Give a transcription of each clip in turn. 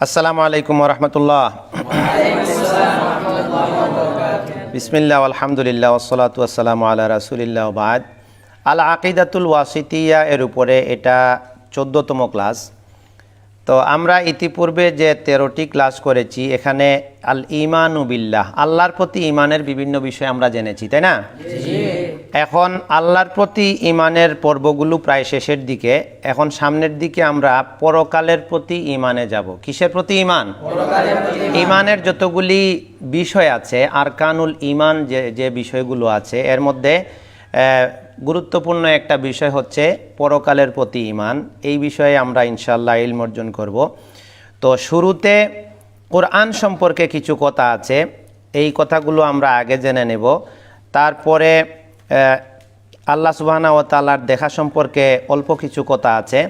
আসসালামু আলাইকুম ওরহমতুল্লাহ। বিসমিল্লাহ আলহামদুলিল্লাহ ওয়াসসালাতু ওয়াসসালামু আলা রাসূলিল্লাহ ওয়া বাদ। আল আকিদাতুল ওয়াসিতিয়া এর উপরে এটা 14তম ক্লাস। তো আমরা ইতিপূর্বে যে 13টি ক্লাস করেছি, এখানে আল ঈমানু বিল্লাহ, আল্লাহর প্রতি ঈমানের বিভিন্ন বিষয় আমরা জেনেছি, তাই না? এখন আল্লাহর প্রতি ঈমানের পর্বগুলো প্রায় শেষের দিকে। এখন সামনের দিকে আমরা পরকালের প্রতি ঈমানে যাব। কিসের প্রতি ঈমান? ঈমানের যতগুলি বিষয় আছে, আরকানুল ঈমান যে বিষয়গুলো আছে, এর মধ্যে গুরুত্বপূর্ণ একটা বিষয় হচ্ছে পরকালের প্রতি ঈমান। এই বিষয়ে আমরা ইনশাআল্লাহ ইলম অর্জন করব। তো শুরুতে কোরআন সম্পর্কে কিছু কথা আছে, এই কথাগুলো আমরা আগে জেনে নেব। তারপরে আল্লাহ সুবহানাহু ওয়া তাআলার দেখা সম্পর্কে অল্প কিছু কথা আছে,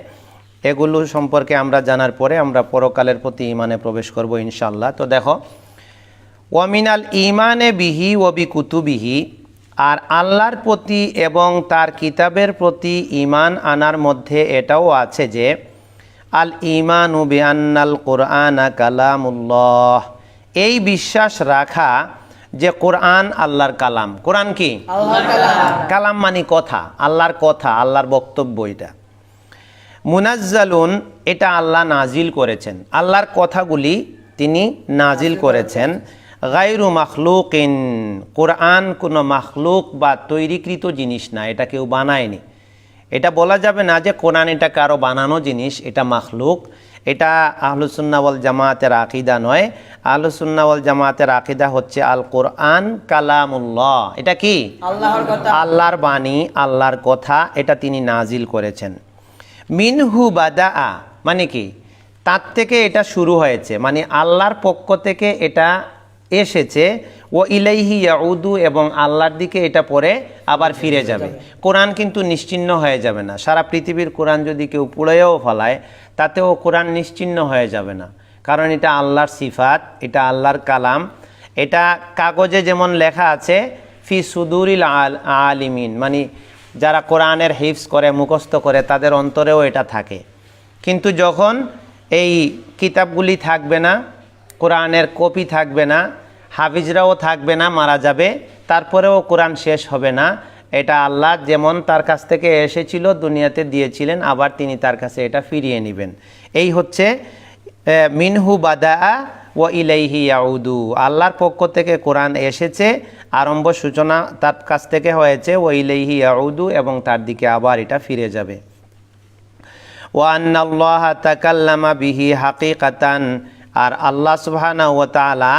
এগুলো সম্পর্কে আমরা জানার পরে আমরা পরকালের প্রতি ঈমানে প্রবেশ করব ইনশাআল্লাহ। তো দেখো, ওয়ামিনাল ঈমানে বিহি ওয়া বিকুতুবিহি, আর আল্লাহর প্রতি এবং তার কিতাবের প্রতি ঈমান আনার মধ্যে এটাও আছে যে আল ঈমানু বিআন্নাল কুরআনা কালামুল্লাহ, এই বিশ্বাস রাখা যে কোরআন আল্লাহর কালাম। কোরআন কি? আল্লাহর কালাম। কালাম মানে কথা, আল্লাহর কথা, আল্লাহর বক্তব্য। এটা মুনাজ্জালুন, এটা আল্লাহ নাজিল করেছেন, আল্লাহর কথাগুলি তিনি নাজিল করেছেন। গায়রু মাখলুকিন, কোরআন কোনো মাখলুক বা তৈরিকৃত জিনিস না, এটা কেউ বানায়নি। এটা বলা যাবে না যে কোরআন এটা কারো বানানো জিনিস, এটা মাখলুক। এটা আহলুস সুন্নাহ ওয়াল জামাতের আকীদা নয়। আহলুস সুন্নাহ ওয়াল জামাতের আকীদা হচ্ছে আল কোরআন কালামুল্লাহ, এটা কি? আল্লাহর কথা, আল্লাহর বাণী, আল্লাহর কথা, এটা তিনি নাজিল করেছেন। মিনহু বাদাআ মানে কি? তার থেকে এটা শুরু হয়েছে, মানে আল্লাহর পক্ষ থেকে এটা এসেছে। ও ইলাইহি ইয়াউদু, এবং আল্লাহর দিকে এটা পরে আবার ফিরে যাবে। কোরআন কিন্তু নিশ্চিহ্ন হয়ে যাবে না। সারা পৃথিবীর কোরআন যদি কেউ পুড়েও ফেলায়, তাতেও কোরআন নিশ্চিহ্ন হয়ে যাবে না, কারণ এটা আল্লাহর সিফাত, এটা আল্লাহর কালাম। এটা কাগজে যেমন লেখা আছে ফি সুদুরিল আলিমিন, মানে যারা কোরআনের হিফজ করে, মুখস্থ করে, তাদের অন্তরেও এটা থাকে। কিন্তু যখন এই কিতাবগুলি থাকবে না, কোরআনের কপি থাকবে না, হাফিজরাও থাকবে না, মারা যাবে, তারপরেও কোরআন শেষ হবে না। এটা আল্লাহ যেমন তার কাছ থেকে এসেছিল দুনিয়াতে দিয়েছিলেন, আবার তিনি তার কাছে এটা ফিরিয়ে নেবেন। এই হচ্ছে মিনহু বাদাআ ওয়া ইলাইহি ইয়াউদু, আল্লাহর পক্ষ থেকে কোরআন এসেছে, আরম্ভ সূচনা তার কাছ থেকে হয়েছে। ওয়া ইলাইহি ইয়াউদু, এবং তার দিকে আবার এটা ফিরে যাবে। ওয়া আন্নাল্লাহা তাকাল্লামা বিহি হাকিকাতান, আর আল্লাহ সুবহানাহু ওয়া তাআলা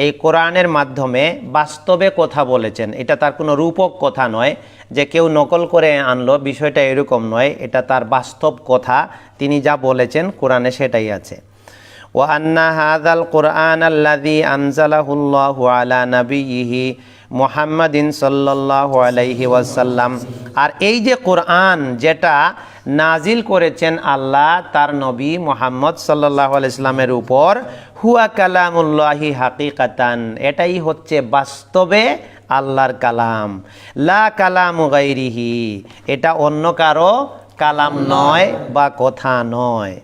এই কোরআনের মাধ্যমে বাস্তবে কথা বলেছেন। এটা তার কোনো রূপক কথা নয় যে কেউ নকল করে আনলো, বিষয়টা এরকম নয়। এটা তার বাস্তব কথা, তিনি যা বলেছেন কোরআনে সেটাই আছে। ওয়া আন্না হাযাল কুরআন আল্লাযী আনজালাহুল্লাহু আলা নাবিয়্যিহি মুহাম্মাদিন সাল্লাল্লাহু আলাইহি ওয়াসাল্লাম, আর এই যে কোরআন যেটা নাজিল করেছেন আল্লাহ তার নবী মুহাম্মদ সাল্লাল্লাহু আলাইহি সাল্লামের উপর, হুয়া কালামুল্লাহি হাকিকাতান, এটাই হচ্ছে বাস্তবে আল্লাহর কালাম। লা কালামু গায়রিহি, এটা অন্য কারো কালাম নয় বা কথা নয়।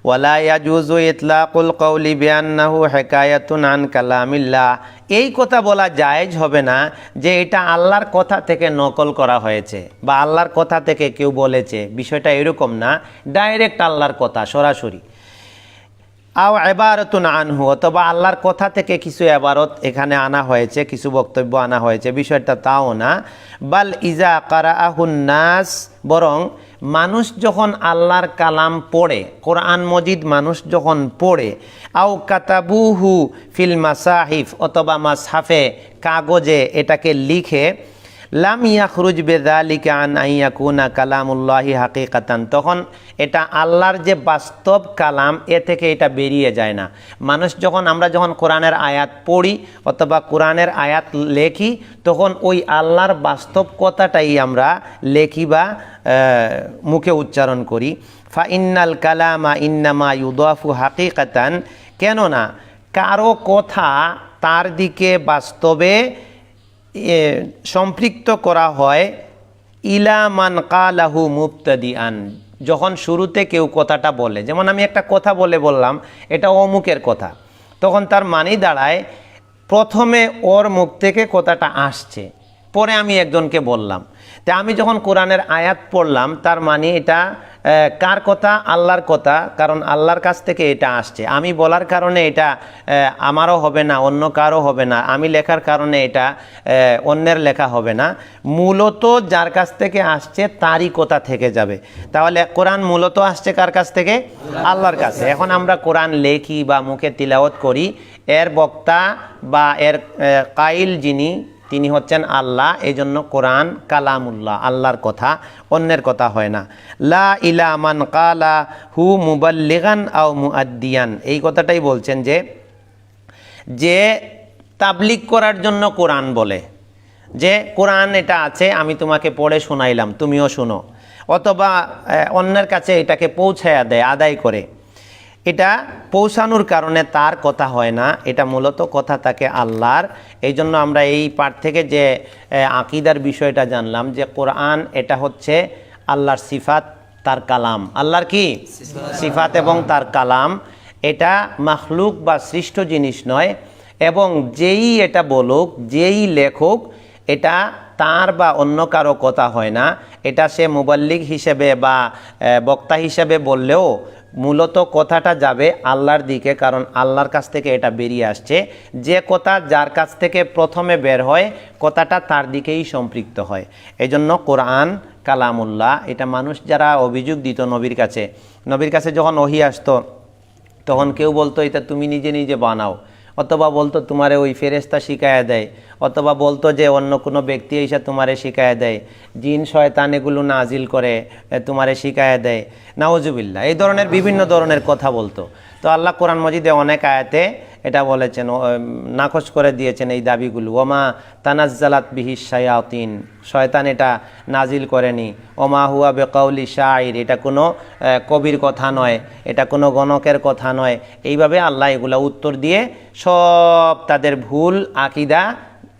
ওয়ালা ইয়াজুজু ইতলাকুল কওলি বিআন্নাহু হিকায়াতুন আন কালামিল্লাহ, এই কথা বলা জায়েজ হবে না যে এটা আল্লাহর কথা থেকে নকল করা হয়েছে বা আল্লাহর কথা থেকে কেউ বলেছে, বিষয়টা এরকম না। ডাইরেক্ট আল্লাহর কথা সরাসরি। আও ইবারাতুন আনহু, অথবা আল্লাহর কথা থেকে কিছু ইবারত এখানে আনা হয়েছে, কিছু বক্তব্য আনা হয়েছে, বিষয়টা তাও না। বাল ইজা কারাআহুন নাস, বরং মানুষ যখন আল্লাহর কালাম পড়ে, কোরআন মজিদ মানুষ যখন পড়ে, আও কাতাবুহু ফিল মাসাহিফ, অথবা মাসহাফে কাগজে এটাকে লিখে, লাম ইয়াখরুজ বিযালিকা আন আইয়াকুনা কালামুল্লাহি হাকিকাতান, তখন এটা আল্লাহর যে বাস্তব কালাম এ থেকে এটা বেরিয়ে যায় না। মানুষ যখন, আমরা যখন কোরআনের আয়াত পড়ি অথবা কোরআনের আয়াত লেখি, তখন ওই আল্লাহর বাস্তব কথাটাই আমরা লেখি বা মুখে উচ্চারণ করি। ফা ইন্নাল কালামা ইন্নামা ইউদাফু হাকিকাতান, কেননা কারো কথা তার দিকে বাস্তবে সম্পৃক্ত করা হয় ইলা মান কালাহু মুবতাদিআন, যখন শুরুতে কেউ কথাটা বলে, যেমন আমি একটা কথা বললাম এটা অমুকের কথা, তখন তার মানেই দাঁড়ায় প্রথমে ওর মুখ থেকে কথাটা আসছে, পরে আমি একজনকে বললাম। তা আমি যখন কোরআনের আয়াত পড়লাম তার মানে এটা কার কথা? আল্লাহর কথা, কারণ আল্লাহর কাছ থেকে এটা আসছে। আমি বলার কারণে এটা আমারও হবে না, অন্য কারও হবে না, আমি লেখার কারণে এটা অন্যের লেখা হবে না, মূলত যার কাছ থেকে আসছে তারই কথা থেকে যাবে। তাহলে কোরআন মূলত আসছে কার কাছ থেকে? আল্লাহর কাছে। এখন আমরা কোরআন লেখি বা মুখে তিলাওয়াত করি, এর বক্তা বা এর কাইল যিনি, তিনি হচ্ছেন আল্লাহ। এই জন্য কোরআন কালামুল্লাহ, আল্লাহর কথা, অন্যের কথা হয় না। লা ইলা মান কালা হু মুবাল্লিগান আও মুআদ্দিয়ান, এই কথাটাই বলছেন যে তাবলিগ করার জন্য কোরআন বলে, যে কোরআন এটা আছে, আমি তোমাকে পড়ে শোনাইলাম, তুমিও শুনো, অথবা অন্যের কাছে এটাকে পৌঁছায়া দেয়, আদায় করে। এটা পৌঁছানোর কারণে তার কথা হয় না, এটা মূলত কথা থাকে আল্লাহর। এই জন্য আমরা এই পাঠ থেকে যে আকিদার বিষয়টা জানলাম যে কোরআন এটা হচ্ছে আল্লাহর সিফাত, তার কালাম। আল্লাহর কি সিফাত এবং তার কালাম, এটা মাখলুক বা সৃষ্ট জিনিস নয়। এবং যেই এটা বলুক, যেই লেখক, এটা তার বা অন্য কারো কথা হয় না। এটা সে মুবাল্লিগ হিসেবে বা বক্তা হিসেবে বললেও মূলত কথাটা যাবে আল্লাহর দিকে, কারণ আল্লাহর কাছ থেকে এটা বেরিয়ে আসছে। যে কথা যার কাছ থেকে প্রথমে বের হয়, কথাটা তার দিকেই সম্পৃক্ত হয়। এই জন্য কোরআন কালামুল্লাহ। এটা মানুষ যারা অভিযোগ দিত নবীর কাছে যখন ওহী আসতো, তখন কেউ বলতো এটা তুমি নিজে নিজে বানাও, অথবা বলতো তোমারে ওই ফেরেশতা শিখায়া দেয়, অথবা বলতো যে অন্য কোনো ব্যক্তি এসে তোমারে শিখায়া দেয়, জিন শয়তান এগুলো নাজিল করে তোমারে শিখায়া দেয়, নাউজুবিল্লাহ, এই ধরনের বিভিন্ন ধরনের কথা বলতো। তো আল্লাহ কোরআন মজিদে অনেক আয়াতে এটা বলেছেন, নাকচ করে দিয়েছেন এই দাবিগুলো। ওমা তানাজ্জালাত বিহি শায়াতিন, শয়তান এটা নাজিল করেনি। ওমা হুয়া বেকাউলি শাইর, এটা কোনো কবির কথা নয়, এটা কোনো গণকের কথা নয়। এইভাবে আল্লাহ এগুলা উত্তর দিয়ে সব তাদের ভুল আকিদা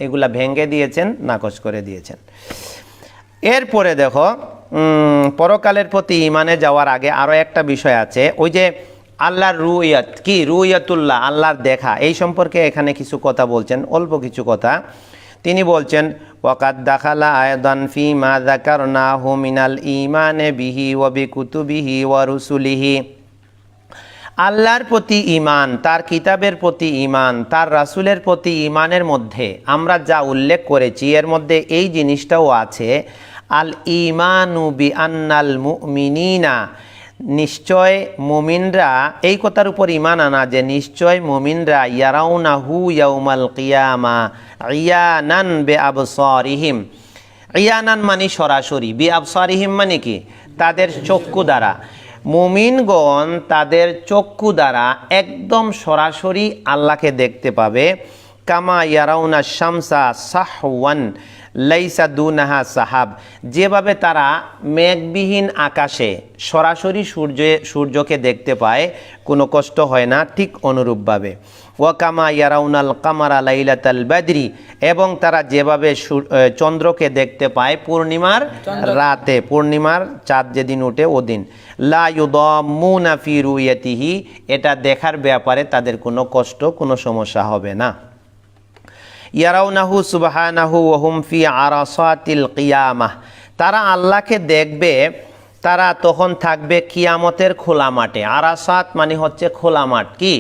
এগুলা ভেঙে দিয়েছেন, নাকচ করে দিয়েছেন। এরপরে দেখো, পরকালের প্রতি ইমানে যাওয়ার আগে আরও একটা বিষয় আছে, ওই যে আল্লাহর রুইয়াত, কি রুইয়াতুল্লাহ, আল্লাহর দেখা, এই সম্পর্কে এখানে কিছু কথা বলছেন, অল্প কিছু কথা। তিনি বলছেন ওয়াকাদ দাখালা আয়দান ফি মা যাকারনাহু মিনাল ঈমানে বিহি ওয়া বিকুতুবিহি ওয়া রুসুলিহি, আল্লাহর প্রতি ঈমান, তার কিতাবের প্রতি ঈমান, তার রাসূলের প্রতি ঈমানের মধ্যে আমরা যা উল্লেখ করেছি, এর মধ্যে এই জিনিসটাও আছে, আল ঈমানু বিআন্নাল মুমিনিনা, নিশ্চয় মুমিনরা, এই কথার উপর ঈমান আনা যে নিশ্চয় মুমিনরা ইয়ারাউনাহু ইয়াউমাল কিয়ামা ইয়ানান বিআবসারিহিম, ইয়ানান মানে সরাসরি, বিআবসারিহিম মানে কি তাদের চক্ষু দ্বারা, মুমিনগণ তাদের চক্ষু দ্বারা একদম সরাসরি আল্লাহকে দেখতে পাবে। কামা ইয়ারাউনা শামসা সাহওয়ান লাইসা দুনাহা সাহাব, যেভাবে তারা মেঘবিহীন আকাশে সরাসরি সূর্যকে দেখতে পায়, কোনো কষ্ট হয় না, ঠিক অনুরূপভাবে ওয়া কামা ইয়ারাউনাল কামারা লাইলাতাল বাদরি, এবং তারা যেভাবে চন্দ্রকে দেখতে পায় পূর্ণিমার রাতে, পূর্ণিমার চাঁদ যেদিন ওঠে ওদিন, লা ইউদাম্মুনা ফি রুয়াতিহি, এটা দেখার ব্যাপারে তাদের কোনো কষ্ট, কোনো সমস্যা হবে না। ইয়ারাউনাহু সুবহানাহু ওয়া হুম ফি আরাসাতিল কিয়ামাহ, তারা আল্লাহকে দেখবে, তারা তখন থাকবে কিয়ামতের খোলা মাঠে। আরাসাত মানে হচ্ছে খোলা মাঠ, কি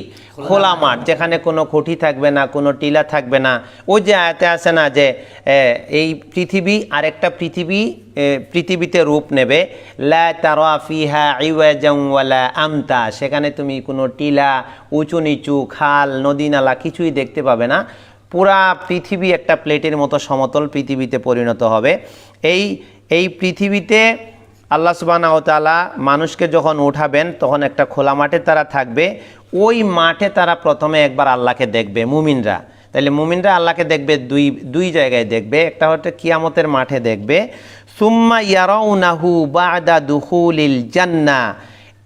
খোলা মাঠ, যেখানে কোনো খুঁটি থাকবে না, কোনো টিলা থাকবে না। ওই যে আয়াতে আছে না যে এই পৃথিবী আরেকটা পৃথিবীতে রূপ নেবে, লা তারা ফিহা ইওয়াজান ওয়ালা আমতা, সেখানে তুমি কোনো টিলা, উঁচু নিচু, খাল, নদী নালা কিছুই দেখতে পাবে না। পুরা পৃথিবী একটা প্লেটের মতো সমতল পৃথিবীতে পরিণত হবে। এই পৃথিবীতে আল্লাহ সুবহানাহু ওয়া তাআলা মানুষকে যখন উঠাবেন, তখন একটা খোলা মাঠে তারা থাকবে। ওই মাঠে তারা প্রথমে একবার আল্লাহকে দেখবে মুমিনরা। তাহলে মুমিনরা আল্লাহকে দেখবে দুই জায়গায় দেখবে, একটা হচ্ছে কিয়ামতের মাঠে দেখবে। সুম্মা ইয়ারাউনাহু বা'দা দুখুলিল জান্নাহ,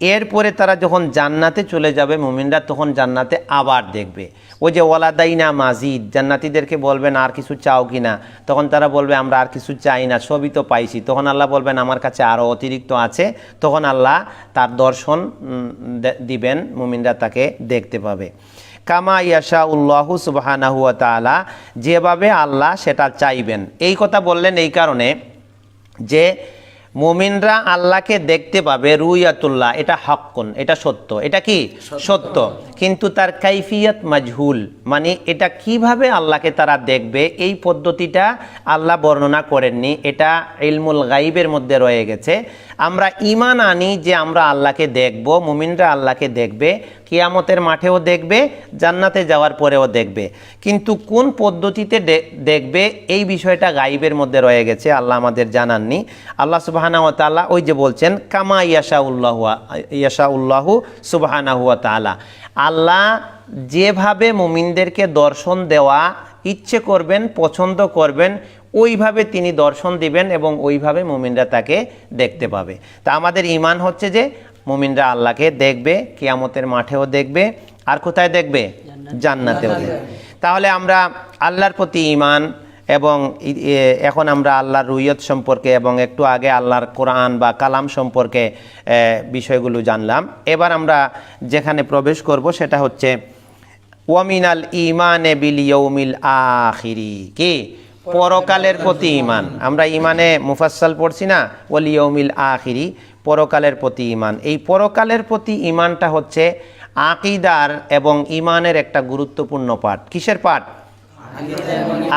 এরপরে তারা যখন জান্নাতে চলে যাবে মুমিনরা, তখন জান্নাতে আবার দেখবে। ওই যে ওয়ালাদাইনা মাজিদ, জান্নাতীদেরকে বলবেন আর কিছু চাও কি না, তখন তারা বলবে আমরা আর কিছু চাই না, সবই তো পাইছি। তখন আল্লাহ বলবেন আমার কাছে আরও অতিরিক্ত আছে। তখন আল্লাহ তার দর্শন দিবেন, মুমিনরা তাকে দেখতে পাবে। কামা ইয়াশা উল্লাহু সুবহানাহু ওয়া তাআলা, যেভাবে আল্লাহ সেটা চাইবেন। এই কথা বললেন এই কারণে যে মুমিনরা আল্লাহকে দেখতে পাবে, রুয়াতুল্লাহ, এটা হক্কুন, এটা সত্য, এটা কি সত্য, কিন্তু তার কাইফিয়াত মাজহুল, মানে এটা কিভাবে আল্লাহকে তারা দেখবে এই পদ্ধতিটা আল্লাহ বর্ণনা করেননি, এটা ইলমুল গাইবের মধ্যে রয়ে গেছে। আমরা ঈমান আনি যে আমরা আল্লাহকে দেখব, মুমিনরা আল্লাহকে দেখবে, কিয়ামতের মাঠেও দেখবে, জান্নাতে যাওয়ার পরেও দেখবে, কিন্তু কোন পদ্ধতিতে দেখবে এই বিষয়টা গাইবের মধ্যে রয়ে গেছে, আল্লাহ আমাদের জানাননি। আল্লাহ সুবহানাহু ওয়া তাআলা ওই যে বলছেন কামা ইয়াশাউল্লাহু সুবহানাহু ওয়া তাআলা, আল্লাহ যেভাবে মুমিনদেরকে দর্শন দেওয়া ইচ্ছে করবেন, পছন্দ করবেন, ওইভাবে তিনি দর্শন দিবেন এবং ওইভাবে মুমিনরা তাকে দেখতে পাবে। তা আমাদের ঈমান হচ্ছে যে মুমিনরা আল্লাহকে দেখবে, কিয়ামতের মাঠেও দেখবে, আর কোথায় দেখবে? জান্নাতেও দেখবে। তাহলে আমরা আল্লাহর প্রতি ঈমান, এবং এখন আমরা আল্লাহর রুইয়ত সম্পর্কে এবং একটু আগে আল্লাহর কোরআন বা কালাম সম্পর্কে বিষয়গুলো জানলাম। এবার আমরা যেখানে প্রবেশ করব সেটা হচ্ছে ওয়ামিনাল ঈমানে বিল ইয়াউমিল আখিরি, কি পরকালের প্রতি ঈমান। আমরা ঈমানে মুফাসসাল পড়ছি না, ওয়াল ইয়াউমিল আখিরি, পরকালের প্রতি ঈমান। এই পরকালের প্রতি ঈমানটা হচ্ছে আকীদার এবং ঈমানের একটা গুরুত্বপূর্ণ পাঠ। কিসের পাঠ?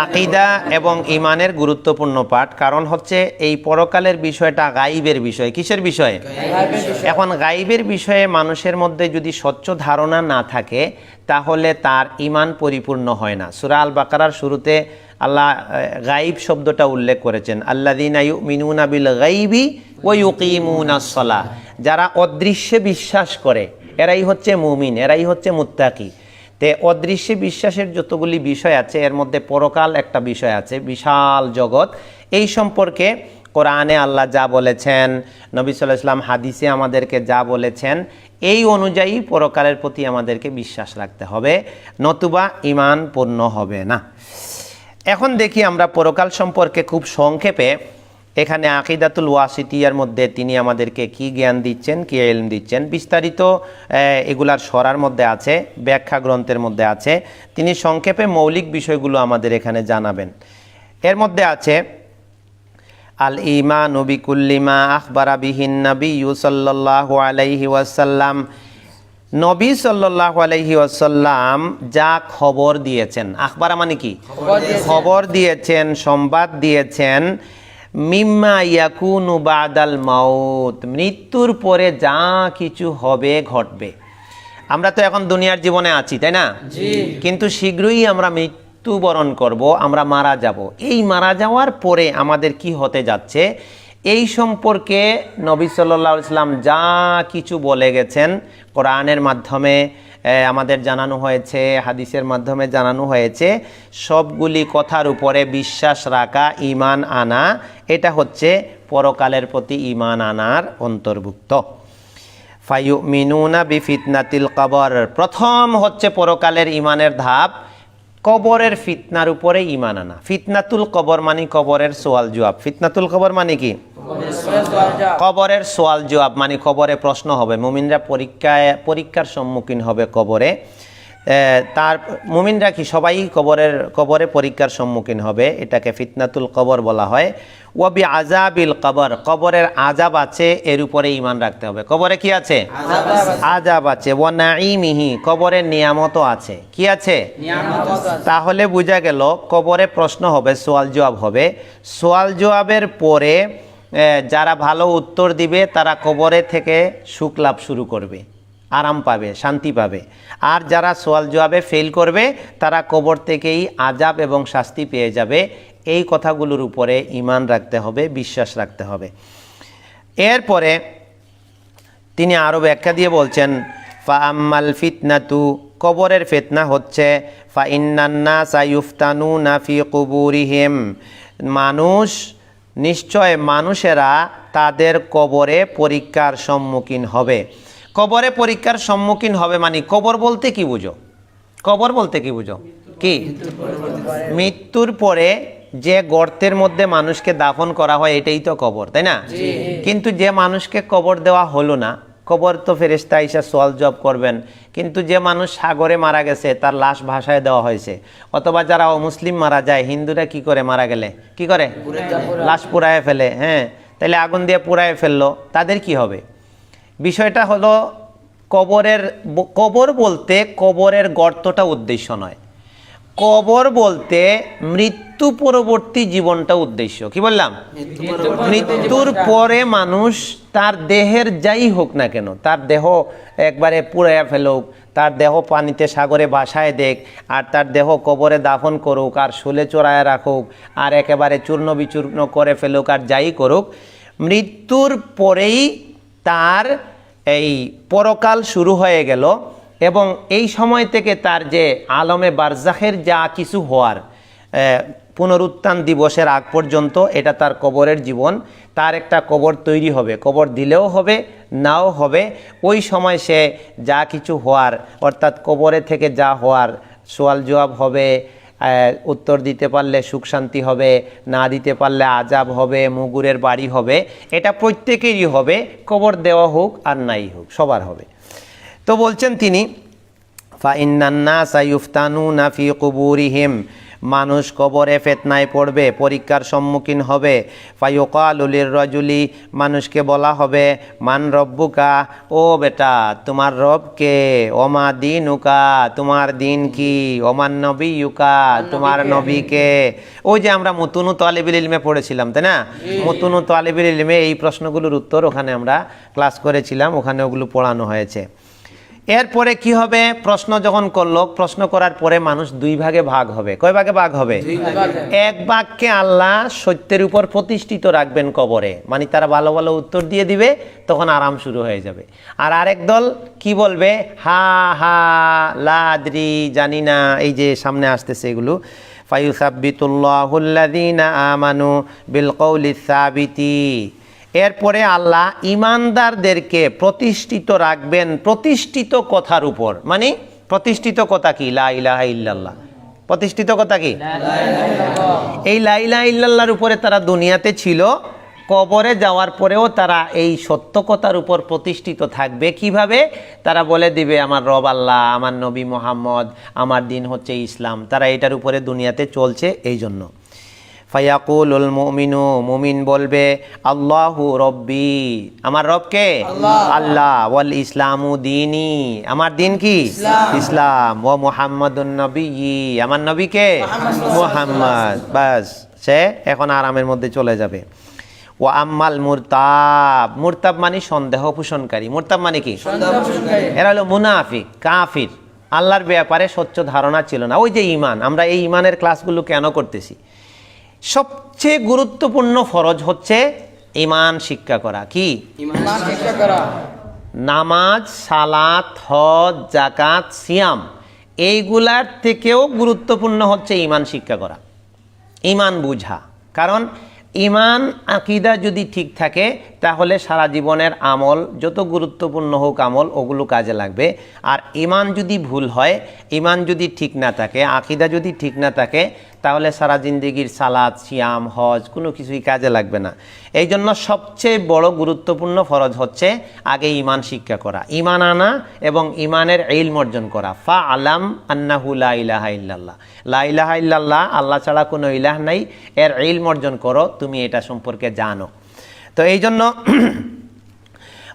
আকীদা এবং ঈমানের গুরুত্বপূর্ণ পাঠ। কারণ হচ্ছে এই পরকালের বিষয়টা গাইবের বিষয়। কিসের বিষয়? এখন গাইবের বিষয়ে মানুষের মধ্যে যদি স্বচ্ছ ধারণা না থাকে তাহলে তার ঈমান পরিপূর্ণ হয় না। সূরা আল বাকারার শুরুতে আল্লাহ গাইব শব্দটা উল্লেখ করেছেন, আল্লাযীনা ইউমিনুনা বিল গাইবি ওয়া ইউকিমুনাস সালাহ, যারা অদৃশ্যে বিশ্বাস করে এরাই হচ্ছে মুমিন, এরাই হচ্ছে মুত্তাকি। তে অদৃশ্যে বিশ্বাসের যতগুলি বিষয় আছে এর মধ্যে পরকাল একটা বিষয় আছে, বিশাল জগৎ। এই সম্পর্কে কোরআনে আল্লাহ যা বলেছেন, নবী সাল্লাল্লাহু আলাইহি ওয়াসাল্লাম হাদিসে আমাদেরকে যা বলেছেন, এই অনুযায়ী পরকালের প্রতি আমাদেরকে বিশ্বাস রাখতে হবে, নতুবা ঈমান পূর্ণ হবে না। এখন দেখি আমরা পরকাল সম্পর্কে খুব সংক্ষেপে এখানে আকিদাতুল ওয়াসিতিয়ার মধ্যে তিনি আমাদেরকে কি জ্ঞান দিচ্ছেন, কি ইলম দিচ্ছেন। বিস্তারিত এগুলার সরার মধ্যে আছে, ব্যাখ্যা গ্রন্থের মধ্যে আছে। তিনি সংক্ষেপে মৌলিক বিষয়গুলো আমাদের এখানে জানাবেন। এর মধ্যে আছে আল ঈমানু বিকুল্লি মা আখবারা বিহিন নবিয়্যু সাল্লাল্লাহু আলাইহি ওয়াসাল্লাম, নবী সাল্লাল্লাহু আলাইহি ওয়াসাল্লাম যা খবর দিয়েছেন, আখবারা মানে কি? খবর দিয়েছেন, সংবাদ দিয়েছেন, মিম্মা ইয়াকুনু বাদাল মাউত, মৃত্যুর পরে যা কিছু হবে ঘটবে। আমরা তো এখন দুনিয়ার জীবনে আছি, তাই না? কিন্তু শীঘ্রই আমরা মৃত্যুবরণ করব, আমরা মারা যাব। এই মারা যাওয়ার পরে আমাদের কি হতে যাচ্ছে এই সম্পর্কে নবী সাল্লাল্লাহু আলাইহি ওয়াসাল্লাম যা কিছু বলে গেছেন, কোরআনের মাধ্যমে আমাদের জানানো হয়েছে, হাদিসের মাধ্যমে জানানো হয়েছে, সবগুলি কথার উপরে বিশ্বাস রাখা, ঈমান আনা, এটা হচ্ছে পরকালের প্রতি ঈমান আনার অন্তর্ভুক্ত। ফায়ুমিনুনা বিফিতনাতিল কবর, প্রথম হচ্ছে পরকালের ঈমানের ধাপ কবরের ফিতনার উপরে ঈমান আনা। ফিতনাতুল কবর মানে কবরের সওয়াল জবাব। ফিতনাতুল কবর মানে কি? কবরের সওয়াল জবাব, মানে কবরে প্রশ্ন হবে, মুমিনরা পরীক্ষার সম্মুখীন হবে কবরে। তার মুমিনরা কি সবাই কবরে পরীক্ষার সম্মুখীন হবে, এটাকে ফিতনাতুল কবর বলা হয়। ওয়াবি আযাবিল কবর, কবরের আযাব আছে, এর উপরে ঈমান রাখতে হবে। কবরে কি আছে? আযাব আছে। ওয়া নাঈমিহি, কবরের নিয়ামতও আছে। কি আছে? নিয়ামত আছে। তাহলে বোঝা গেল কবরে প্রশ্ন হবে, সওয়াল জবাব হবে। সওয়াল জবাবের পরে যারা ভালো উত্তর দিবে তারা কবরে থেকে সুখ লাভ শুরু করবে, আরাম পাবে, শান্তি পাবে। আর যারা সওয়াল জবাবে ফেল করবে তারা কবর থেকেই আযাব এবং শাস্তি পেয়ে যাবে। এই কথাগুলোর উপরে ঈমান রাখতে হবে, বিশ্বাস রাখতে হবে। এরপরে তিনি আরও ব্যাখ্যা দিয়ে বলছেন, ফা আম্মাল ফিতনাতু, কবরের ফিতনা হচ্ছে ফা ইন্নান নাসা ইউফতানুনা ফি কুবুরিহিম, মানুষেরা তাদের কবরে পরীক্ষার সম্মুখীন হবে। কবরে পরীক্ষার সম্মুখীন হবে মানে কবর বলতে কি বুঝো? কবর বলতে কি বুঝো? কি? মৃত্যুর পরে যে গর্তের মধ্যে মানুষকে দাফন করা হয় এটাই তো কবর, তাই না? কিন্তু যে মানুষকে কবর দেওয়া হলো না, কবর তো ফেরেশতা এসে সওয়াল জবাব করবেন, কিন্তু যে মানুষ সাগরে মারা গেছে তার লাশ ভাসায় দেওয়া হয়েছে, অথবা যারা অমুসলিম মারা যায়, হিন্দুরা কি করে মারা গেলে কি করে? লাশ পুড়ায় ফেলে। হ্যাঁ, তাহলে আগুন দিয়ে পুড়ায় ফেললো, তাদের কি হবে? বিষয়টা হলো কবর বলতে কবরের গর্তটা উদ্দেশ্য নয়, কবর বলতে মৃত্যু পরবর্তী জীবনটা উদ্দেশ্য। কি বললাম? মৃত্যুর পরে মানুষ তার দেহের যাই হোক না কেন, তার দেহ একবারে পুড়াইয়া ফেলুক, তার দেহ পানিতে সাগরে ভাসায় দেখ, আর তার দেহ কবরে দাফন করুক, আর শুলে চড়ায় রাখুক, আর একেবারে চূর্ণ বিচূর্ণ করে ফেলুক, আর যাই করুক, মৃত্যুর পরেই তার এই পরকাল শুরু হয়ে গেল। এবং এই সময় থেকে তার যে আলমে বারজাখের যা কিছু হওয়ার, পুনরুত্থান দিবসের আগ পর্যন্ত এটা তার কবরের জীবন। তার একটা কবর তৈরি হবে, কবর দিলেও হবে নাও হবে, ওই সময় সে যা কিছু হওয়ার, অর্থাৎ কবরে থেকে যা হওয়ার, সওয়াল জবাব হবে, উত্তর দিতে পারলে সুখ শান্তি হবে, না দিতে পারলে আজাব হবে, মুগুরের বাড়ি হবে, এটা প্রত্যেকেরই হবে, কবর দেওয়া হোক আর নাই হোক, সবার হবে। তো বলছেন তিনি, ফাইন্নান নাসা ইউফতানুনা ফি কুবুরিহিম, মানুষ কবরে ফিতনায় পড়বে, পরীক্ষার সম্মুখীন হবে। ফায়ুকালু লিররাজুলি, মানুষকে বলা হবে, মান রব্বুকা, ও বেটা তোমার রব কে? ওমা দীনুকা, তোমার দিন কি? ওমান নবিয়ুকা, তোমার নবী কে? ওই যে আমরা মুতুনু তালিবুল ইলমে পড়েছিলাম, তাই না? মুতুনু তালিবুল ইলমে এই প্রশ্নগুলোর উত্তর ওখানে আমরা ক্লাস করেছিলাম, ওখানে ওগুলো পড়ানো হয়েছে। এরপরে কি হবে? প্রশ্ন যখন করলো, প্রশ্ন করার পরে মানুষ দুই ভাগে ভাগ হবে। কয় ভাগে ভাগ হবে? এক ভাগকে আল্লাহ সত্যের উপর প্রতিষ্ঠিত রাখবেন কবরে, মানে তারা ভালো ভালো উত্তর দিয়ে দিবে, তখন আরাম শুরু হয়ে যাবে। আর আরেক দল কি বলবে? হা হা লাদ্রি, জানি না, এই যে সামনে আসতেছে এগুলো। ফায়ুসাব্বিতুল্লাহুল্লাযীনা আমানু বিল কওলিস সাবিতি, এরপরে আল্লাহ ইমানদারদেরকে প্রতিষ্ঠিত রাখবেন প্রতিষ্ঠিত কথার উপর। মানে প্রতিষ্ঠিত কথা কি? লা ইলাহা ইল্লাল্লাহ। প্রতিষ্ঠিত কথা কি? এই লা ইলাহা ইল্লাল্লাহর উপরে তারা দুনিয়াতে ছিল, কবরে যাওয়ার পরেও তারা এই সত্য কথার উপর প্রতিষ্ঠিত থাকবে। কিভাবে? তারা বলে দিবে আমার রব আল্লাহ, আমার নবী মুহাম্মদ, আমার দিন হচ্ছে ইসলাম, তারা এটার উপরে দুনিয়াতে চলছে। এই জন্য ফায়াকুলুল মুমিনু, মুমিন বলবে আল্লাহু রব্বি, আমার রব কে? আল্লাহ। ওয়াল ইসলামু দীনি, আমার দিন কি? ইসলাম। ওয়া মুহাম্মাদুন নবিয়্যি, আমার নবী কে? মুহাম্মদ। বাস, সে এখন আরামের মধ্যে চলে যাবে। ওয়া আম্মাল মুরতাব, মুরতাব মানে সন্দেহ পোষণকারী। মুরতাব মানে কি? এরা হলো মুনাফিক, কাফির, আল্লাহর ব্যাপারে স্বচ্ছ ধারণা ছিল না। ওই যে ঈমান, আমরা এই ঈমানের ক্লাসগুলো কেন করতেছি? সবচেয়ে গুরুত্বপূর্ণ ফরজ হচ্ছে ঈমান শিক্ষা করা। কি? ঈমান শিক্ষা করা। নামাজ, সালাত, হজ, যাকাত, সিয়াম, এইগুলার থেকেও গুরুত্বপূর্ণ হচ্ছে ঈমান শিক্ষা করা, ঈমান বুঝা। কারণ ঈমান আকীদা যদি ঠিক থাকে তাহলে সারা জীবনের আমল, যত গুরুত্বপূর্ণ হোক আমল, ওগুলো কাজে লাগবে। আর ঈমান যদি ভুল হয়, ঈমান যদি ঠিক না থাকে, আকীদা যদি ঠিক না থাকে, তাহলে সারা জিন্দেগির সালাত, সিয়াম, হজ কোনো কিছুই কাজে লাগবে না। এই জন্য সবচেয়ে বড় গুরুত্বপূর্ণ ফরজ হচ্ছে আগে ঈমান শিক্ষা করা, ঈমান আনা এবং ঈমানের ইলম অর্জন করা। ফা আলাম আন্নাহু লা ইলাহা ইল্লাল্লাহ, লা ইলাহা ইল্লাল্লাহ, আল্লাহ ছাড়া কোনো ইলাহ নাই, এর ইলম অর্জন করো, তুমি এটা সম্পর্কে জানো। তো এই জন্য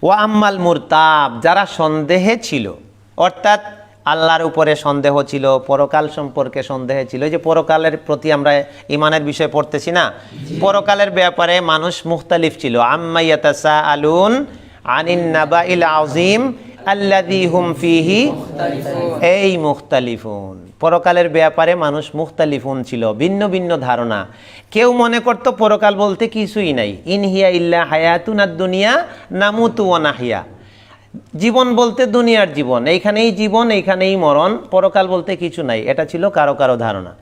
ওয়া আম্মাল মুরতাব, যারা সন্দেহে ছিল, অর্থাৎ আল্লাহর উপরে সন্দেহ ছিল, পরকাল সম্পর্কে সন্দেহ ছিল। এই যে পরকালের প্রতি আমরা ঈমানের বিষয় পড়তেছি না, পরকালের ব্যাপারে মানুষ মুখতালিফ ছিল। আম্মা ইয়াতাসাআলুন আনিন নাবাইল আযীম আল্লাযী হুম ফীহি, এই মুখতালিফুন, পরকালের ব্যাপারে মানুষ মুখতালিফুন ছিল, ভিন্ন ভিন্ন ধারণা। কেউ মনে করতো পরকাল বলতে কিছুই নাই, ইন হিয়া ইল্লা হায়াতুনাদ দুনিয়া নামুতু ওয়া নাহইয়া, জীবন বলতে দুনিয়ার জীবন, এইখানেই জীবন, এইখানেই মরণ, পরকাল বলতে কিছু নাই, এটা ছিল কারো কারো ধারণা।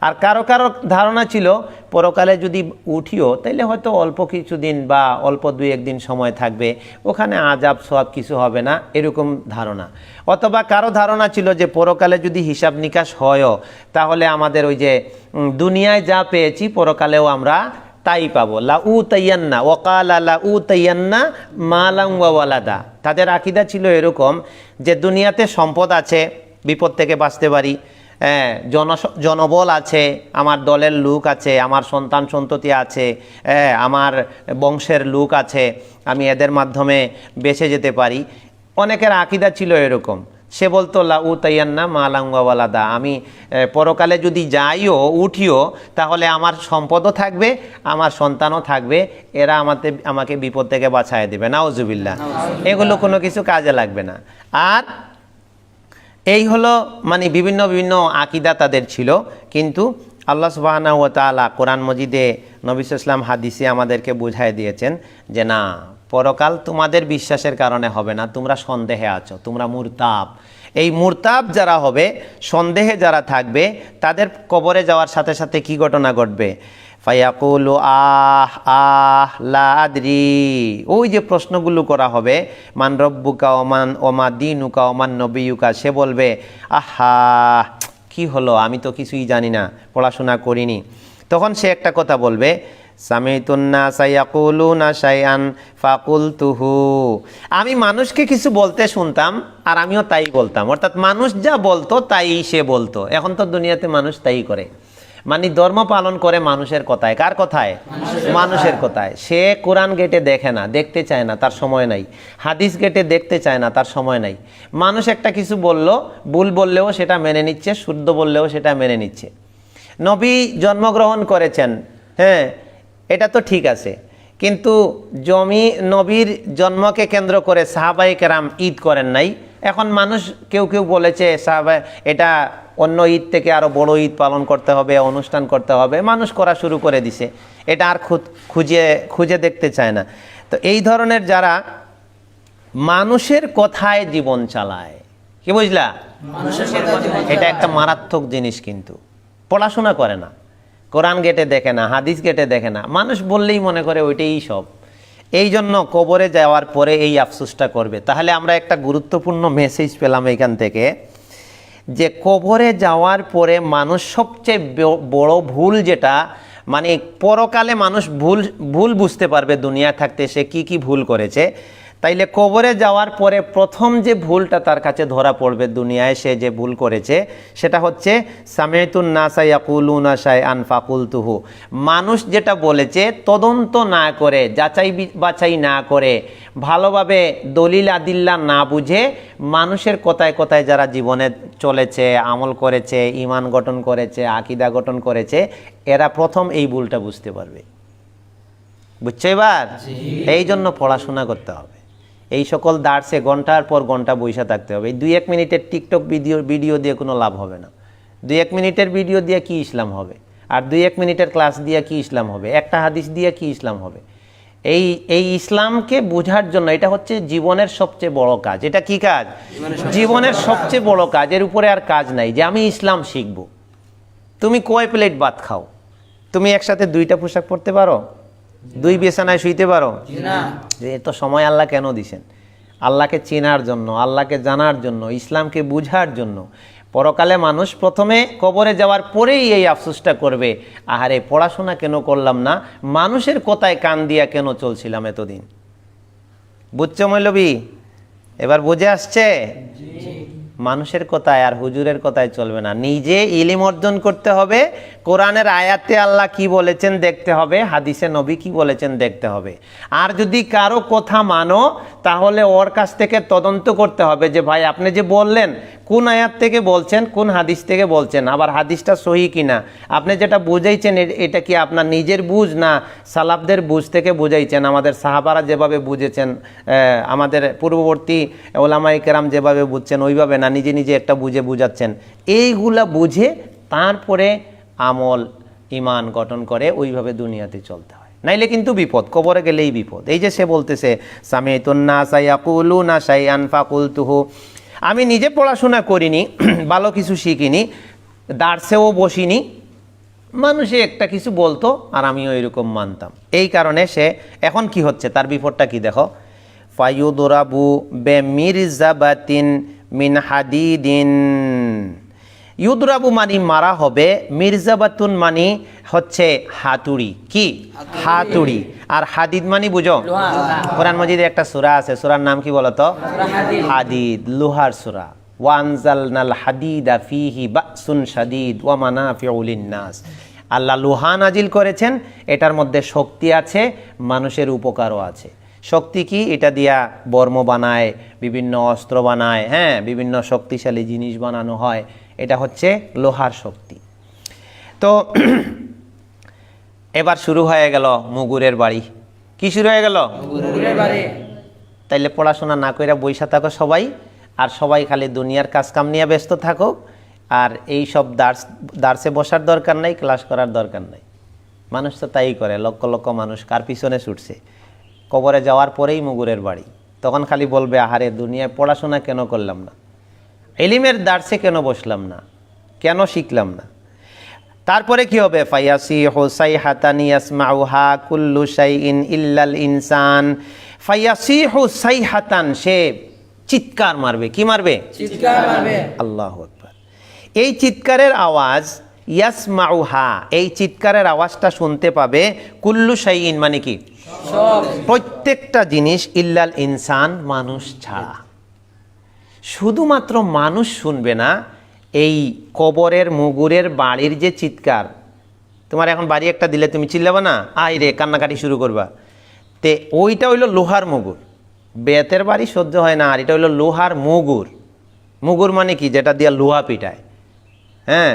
আর কারো কারো ধারণা ছিল পরকালে যদি উঠিও তাইলে হয়তো অল্প কিছুদিন বা অল্প 2-1 দিন সময় থাকবে, ওখানে আযাব সওয়াব কিছু হবে না, এরকম ধারণা। অথবা কারো ধারণা ছিল যে পরকালে যদি হিসাব নিকাশ হয়ও তাহলে আমাদের ওই যে দুনিয়ায় যা পেয়েছি পরকালেও আমরা তাই পাবো। লা উতাইয়ান্না ওয়াকালা লা উতাইয়ান্না মালাম ওয়া ওয়ালাদা। তাদের আকীদা ছিল এরকম যে দুনিয়াতে সম্পদ আছে, বিপদ থেকে বাঁচতে পারি, জনবল আছে, আমার দলের লোক আছে, আমার সন্তান সন্ততি আছে, আমার বংশের লোক আছে, আমি এদের মাধ্যমে বেঁচে যেতে পারি। অনেকের আকীদা ছিল এরকম। সে বলতো লা উতাইয়ান্না মালাম ওয়া ওয়ালাদা, আমি পরকালে যদি যাইও উঠিও তাহলে আমার সম্পদও থাকবে, আমার সন্তানও থাকবে, এরা আমাকে বিপদ থেকে বাঁচায় দেবে। নাউজুবিল্লাহ। এগুলো কোনো কিছু কাজে লাগবে না। আর এই হলো মানে বিভিন্ন বিভিন্ন আকীদা তাদের ছিল। কিন্তু আল্লাহ সুবহানাহু ওয়া তাআলা কোরআন মজিদে, নবী সাল্লাল্লাহু আলাইহি ওয়াসাল্লাম হাদিসে আমাদেরকে বুঝায় দিয়েছেন যে না, পরকাল তোমাদের বিশ্বাসের কারণে হবে না, তোমরা সন্দেহে আছো, তোমরা মুরতাব। এই মুরতাব যারা হবে, সন্দেহে যারা থাকবে, তাদের কবরে যাওয়ার সাথে সাথে কি ঘটনা ঘটবে? ফায়াকুলু আহ লা আদরি, ওই যে প্রশ্নগুলো করা হবে, মান রব্বুকা ওমা দীনুকা ওমান নবিয়ুকা, সে বলবে আহা কি হলো, আমি তো কিছুই জানি না, পড়াশোনা করিনি। তখন সে একটা কথা বলবে, সামিতুন নাসা ইয়াকুলুনা শাইআন ফাকুলতুহু, আমি মানুষকে কিছু বলতে শুনতাম আর আমিও তাই বলতাম। অর্থাৎ মানুষ যা বলতো তাই সে বলতো। এখন তো দুনিয়াতে মানুষ তাই করে, মানে ধর্ম পালন করে মানুষের কথায়। কার কথায়? মানুষের কথায়। সে কোরআন গেটে দেখে না, দেখতে চায় না, তার সময় নাই। হাদিস গেটে দেখতে চায় না, তার সময় নাই। মানুষ একটা কিছু বলল, ভুল বললেও সেটা মেনে নিচ্ছে, শুদ্ধ বললেও সেটা মেনে নিচ্ছে। নবী জন্মগ্রহণ করেছেন, হ্যাঁ এটা তো ঠিক আছে, কিন্তু নবীর জন্মকে কেন্দ্র করে সাহাবায়ে কেরাম ঈদ করেন নাই। এখন মানুষ কেউ কেউ বলেছে এটা অন্য ঈদ থেকে আরও বড় ঈদ পালন করতে হবে, অনুষ্ঠান করতে হবে, মানুষ করা শুরু করে দিছে। এটা আর খুঁজে দেখতে চায় না। তো এই ধরনের যারা মানুষের কথায় জীবন চালায়, কি বুঝলা? এটা একটা মারাত্মক জিনিস। কিন্তু পড়াশোনা করে না, কোরআন গেটে দেখে না, হাদিস গেটে দেখে না, মানুষ বললেই মনে করে ওইটাই সব। এই জন্য কবরে যাওয়ার পরে এই আফসোসটা করবে। তাহলে আমরা একটা গুরুত্বপূর্ণ মেসেজ পেলাম এখান থেকে, যে কবরে যাওয়ার পরে মানুষ সবচেয়ে বড় ভুল যেটা, মানে পরকালে মানুষ ভুল বুঝতে পারবে দুনিয়া থাকতে সে কি কি ভুল করেছে। তাইলে কবরে যাওয়ার পরে প্রথম যে ভুলটা তার কাছে ধরা পড়বে দুনিয়ায় সে যে ভুল করেছে, সেটা হচ্ছে সামিতুন নাসা ইয়াকুলুনা শাইআন ফাকুলতুহু। মানুষ যেটা বলেছে তদন্ত না করে, যাচাই বাছাই না করে, ভালোভাবে দলিল আদিল্লা না বুঝে মানুষের কথায় কথায় যারা জীবনে চলেছে, আমল করেছে, ঈমান গঠন করেছে, আকীদা গঠন করেছে, এরা প্রথম এই ভুলটা বুঝতে পারবে। বুঝছো এবার? এই জন্য পড়াশোনা করতে হবে। এই সকল দার্সে ঘন্টার পর ঘন্টা বসে থাকতে হবে। এই 2-1 মিনিটের টিকটক ভিডিও দিয়ে কোনো লাভ হবে না। 2-1 মিনিটের ভিডিও দিয়ে কি ইসলাম হবে? আর 2-1 মিনিটের ক্লাস দিয়ে কি ইসলাম হবে? একটা হাদিস দিয়ে কি ইসলাম হবে? এই ইসলামকে বোঝার জন্য এটা হচ্ছে জীবনের সবচেয়ে বড় কাজ। এটা কি কাজ? জীবনের সবচেয়ে বড় কাজ। এর উপরে আর কাজ নাই যে আমি ইসলাম শিখব। তুমি কয় প্লেট ভাত খাও? তুমি একসাথে 2টা পোশাক পরতে পারো? 2 বিছানায় শুইতে পারো? এত সময় আল্লাহ কেন দিছেন? আল্লাহকে চেনার জন্য, আল্লাহকে জানার জন্য, ইসলামকে বুঝার জন্য। পরকালে মানুষ প্রথমে কবরে যাওয়ার পরেই এই আফসোসটা করবে, আহারে পড়াশোনা কেন করলাম না, মানুষের কথায় কান দিয়া কেন চলছিলাম এতদিন। বুঝছো মৌলবী? এবার বুঝে আসছে? মানুষের কথায় আর হুজুরের কথায় চলবে না। নিজে ইলম অর্জন করতে হবে। কোরআনের আয়াতে আল্লাহ কি বলেছেন দেখতে হবে, হাদিসে নবী কি বলেছেন দেখতে হবে। আর যদি কারো কথা মানো তাহলে ওর কাছ থেকে তদন্ত করতে হবে যে ভাই আপনি যে বললেন কোন আয়াত থেকে বলছেন, কোন হাদিস থেকে বলছেন, আবার হাদিসটা সহি কিনা, আপনি যেটা বুঝাইছেন এটা কি আপনার নিজের বুঝ না সালাফদের বুঝ থেকে বুঝাইছেন, আমাদের সাহাবারা যেভাবে বুঝেছেন, আমাদের পূর্ববর্তী ওলামায়ে কেরাম যেভাবে বুঝছেন ওইভাবে না, নিজে নিজে একটা বুঝাচ্ছেন। এইগুলা বুঝে তারপরে আমল ঈমান গঠন করে ওইভাবে দুনিয়াতে চলতে হয়, নাইলে কিন্তু বিপদ, কবরে গেলেই বিপদ। এই যে সে বলতেছে সামিতুন নাসা ইয়াকুলুনা শাইআন ফাকুলতুহু, আমি নিজে পড়াশোনা করিনি, ভালো কিছু শিখিনি, দার্সেও বসিনি, মানুষে একটা কিছু বলতো আর আমিও এরকম মানতাম। এই কারণে সে এখন কি হচ্ছে, তার বিপদটা কি দেখো, ফায়ুদরাবু বেমিরজাবাতিন মিন হাদিদিন। ইউদরাবু মানি মারা হবে, মির্জাবাতুন মানি হচ্ছে হাতুড়ি, কি হাতুড়ি, আর হাদিদ মানি বুঝো কোরআন মাজিদে একটা সূরা আছে, সূরার নাম কি বলতো, হাদিদ, লোহার সূরা। ওয়ানজালনাল হাদিদা ফিহি বাসুন শাদীদ ওয়া মানাফিউ লিন-নাস। আল্লাহ লোহা নাজিল করেছেন, এটার মধ্যে শক্তি আছে, মানুষের উপকারও আছে। শক্তি কি, এটা দিয়া বর্ম বানায়, বিভিন্ন অস্ত্র বানায়, হ্যাঁ, বিভিন্ন শক্তিশালী জিনিস বানানো হয়, এটা হচ্ছে লোহার শক্তি। তো এবার শুরু হয়ে গেল মুগুরের বাড়ি। কি শুরু হয়ে গেল, মুগুরের বাড়ি। তাইলে পড়াশোনা না কইরা বইসা থাকো সবাই, আর সবাই খালি দুনিয়ার কাজকাম নিয়ে ব্যস্ত থাকো, আর এই সব দার্সে বসার দরকার নাই, ক্লাস করার দরকার নাই। মানুষ তো তাই করে, লক্ষ লক্ষ মানুষ কার পিছনে ছুটছে, কবরে যাওয়ার পরেই মুগুরের বাড়ি। তখন খালি বলবে, আহারে দুনিয়ায় পড়াশোনা কেন করলাম না, ইলমের দার্সে কেন বসলাম না, কেন শিখলাম না। তারপরে কি হবে, ফায়াসিহু সাইহাতান ইয়াসমাউহা কুল্লু শাইইন ইল্লাল ইনসান। ফায়াসিহু সাইহাতান, সে চিৎকার মারবে, কি মারবে, চিৎকার মারবে। আল্লাহু আকবার। এই চিৎকারের আওয়াজ, ইয়াসমাউহা, এই চিৎকারের আওয়াজটা শুনতে পাবে, কুল্লু শাইইন মানে কি, প্রত্যেকটা জিনিস, ইল্লাল ইনসান, মানুষ ছাড়া। শুধুমাত্র মানুষ শুনবে না, এই কবরের মুগুরের বাড়ির যে চিৎকার, তোমার এখন বাড়ি একটা দিলে তুমি চিল্লাবা না, আই রে কান্নাকাটি শুরু করবা, তে ওইটা হইল লোহার মুগুর। বেতের বাড়ি সহ্য হয় না, আর এটা হইল লোহার মুগুর। মুগুর মানে কি, যেটা দিয়া লোহা পিটায়, হ্যাঁ,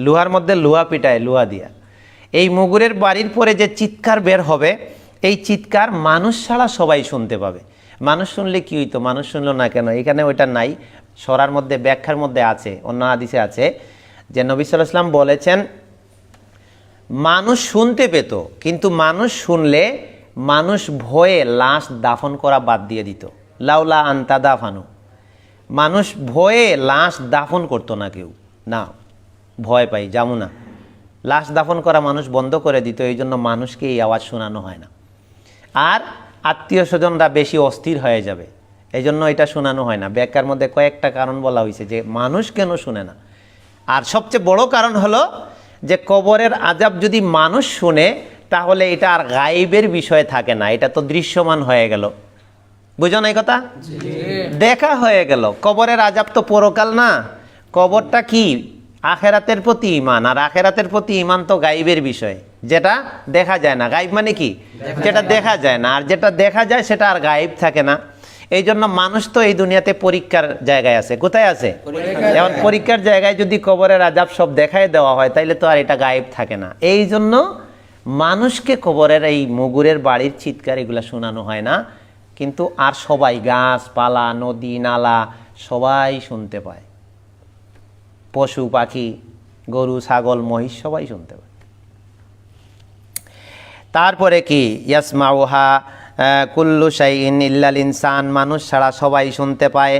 লোহার মধ্যে লোহা পিটায়, লোহা দিয়া। এই মুগুরের বাড়ির পরে যে চিৎকার বের হবে, এই চিৎকার মানুষ ছাড়া সবাই শুনতে পাবে। মানুষ শুনলে কি হইতো, মানুষ শুনলো না কেন, এখানে ওইটা নাই, সরার মধ্যে ব্যাখ্যার মধ্যে আছে, অন্য হাদিসে আছে যে নবী সাল্লাল্লাহু আলাইহি ওয়াসাল্লাম বলেছেন, মানুষ শুনতে পেত, কিন্তু মানুষ শুনলে মানুষ ভয়ে লাশ দাফন করা বাদ দিয়ে দিত। লাউলা আনতা দাফানু, মানুষ ভয়ে লাশ দাফন করতো না, কেউ না, ভয় পাই যাবো না, লাশ দাফন করা মানুষ বন্ধ করে দিত। এই জন্য মানুষকে এই আওয়াজ শোনানো হয় না। আর আত্মীয় স্বজনরা বেশি অস্থির হয়ে যাবে, এই জন্য এটা শোনানো হয় না। ব্যাখ্যার মধ্যে কয়েকটা কারণ বলা হয়েছে যে মানুষ কেন শুনে না। আর সবচেয়ে বড় কারণ হলো যে কবরের আযাব যদি মানুষ শুনে, তাহলে এটা আর গায়েবের বিষয় থাকে না, এটা তো দৃশ্যমান হয়ে গেল। বুঝো না এই কথা, দেখা হয়ে গেল। কবরের আযাব তো পরকাল না, কবরটা কি আখেরাতের প্রতি ঈমান, আর আখেরাতের প্রতি ঈমান তো গায়েবের বিষয়, যেটা দেখা যায় না। গায়েব মানে কি, যেটা দেখা যায় না, আর যেটা দেখা যায় সেটা আর গায়েব থাকে না। এই জন্য মানুষ তো এই দুনিয়াতে পরীক্ষার জায়গায় আছে। কোথায় আছে, যেমন পরীক্ষার জায়গায় যদি কবরের আযাব সব দেখায় দেওয়া হয়, তাইলে তো আর এটা গায়েব থাকে না। এই জন্য মানুষকে কবরের এই মুগুরের বাড়ির চিৎকার এগুলা শোনানো হয় না, কিন্তু আর সবাই, গাছপালা, নদী নালা, সবাই শুনতে পায়। পশু পাখি, গরু ছাগল মহিষ, সবাই শুনতে পায়। তারপরে কি, ইয়াসমাউহা কুল্লু শাইইন ইল্লাল ইনসান, মানুষ ছাড়া সবাই শুনতে পায়।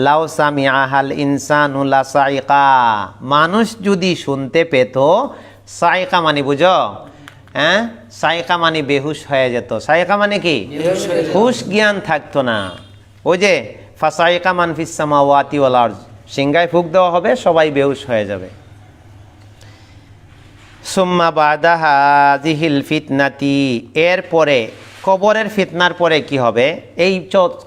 লাউ সামিআহাল ইনসানু লাসাইকা, মানুষ যদি শুনতে পেত, সাইকা মানে বুঝো, হ্যাঁ, সাইকা মানে বেহুশ হয়ে যেত। সাইকা মানে কি, হুশ জ্ঞান থাকতো না। ওই যে ফাসাইকা মান ফিস সামাওয়াতি ওয়াল আরজ, সিংহায় ফুঁক দেওয়া হবে, সবাই বেহুশ হয়ে যাবে। সুম্মা বাদা হাযিহিল ফিতনাতি, এরপরে কবরের ফিতনার পরে কি হবে, এই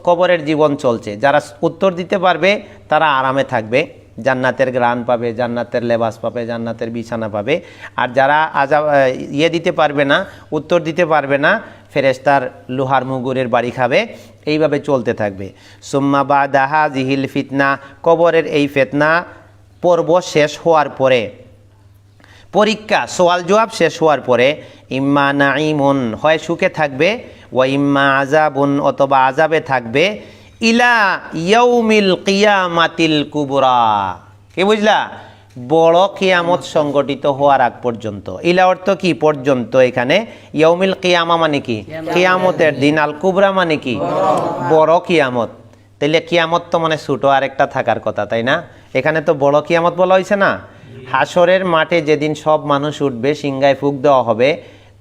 কবরের জীবন চলছে, যারা উত্তর দিতে পারবে তারা আরামে থাকবে, জান্নাতের গ্রাণ পাবে, জান্নাতের লেবাস পাবে, জান্নাতের বিছানা পাবে। আর যারা আযাব দিতে পারবে না, উত্তর দিতে পারবে না, ফেরেশতার লোহার মুগুরের বাড়ি খাবে। এইভাবে চলতে থাকবে। সুম্মা বাদা হাযিহিল ফিতনা, কবরের এই ফিতনা পর্ব শেষ হওয়ার পরে, পরীক্ষা সওয়াল জবাব শেষ হওয়ার পরে, ইম্মা নাঈমুন, হয় সুখে থাকবে, ওয়া ইম্মা আযাবুন, অথবা আযাবে থাকবে, ইলা ইয়াউমিল কিয়ামাতিল কুবরা। কি বুঝলা, বড় কিয়ামত সংগঠিত হওয়ার আগ পর্যন্ত। ইলা অর্থ কি, পর্যন্ত। এখানে ইয়াউমিল কিয়ামা মানে কি, কিয়ামতের দিন। আল কুবরা মানে কি, বড় কিয়ামত। তাইলে কিয়ামত তো মানে ছোট আরেকটা থাকার কথা, তাই না? এখানে তো বড় কিয়ামত বলা হয়েছে না, হাসরের মাঠে যেদিন সব মানুষ উঠবে, সিংহায় ফুঁক দেওয়া হবে,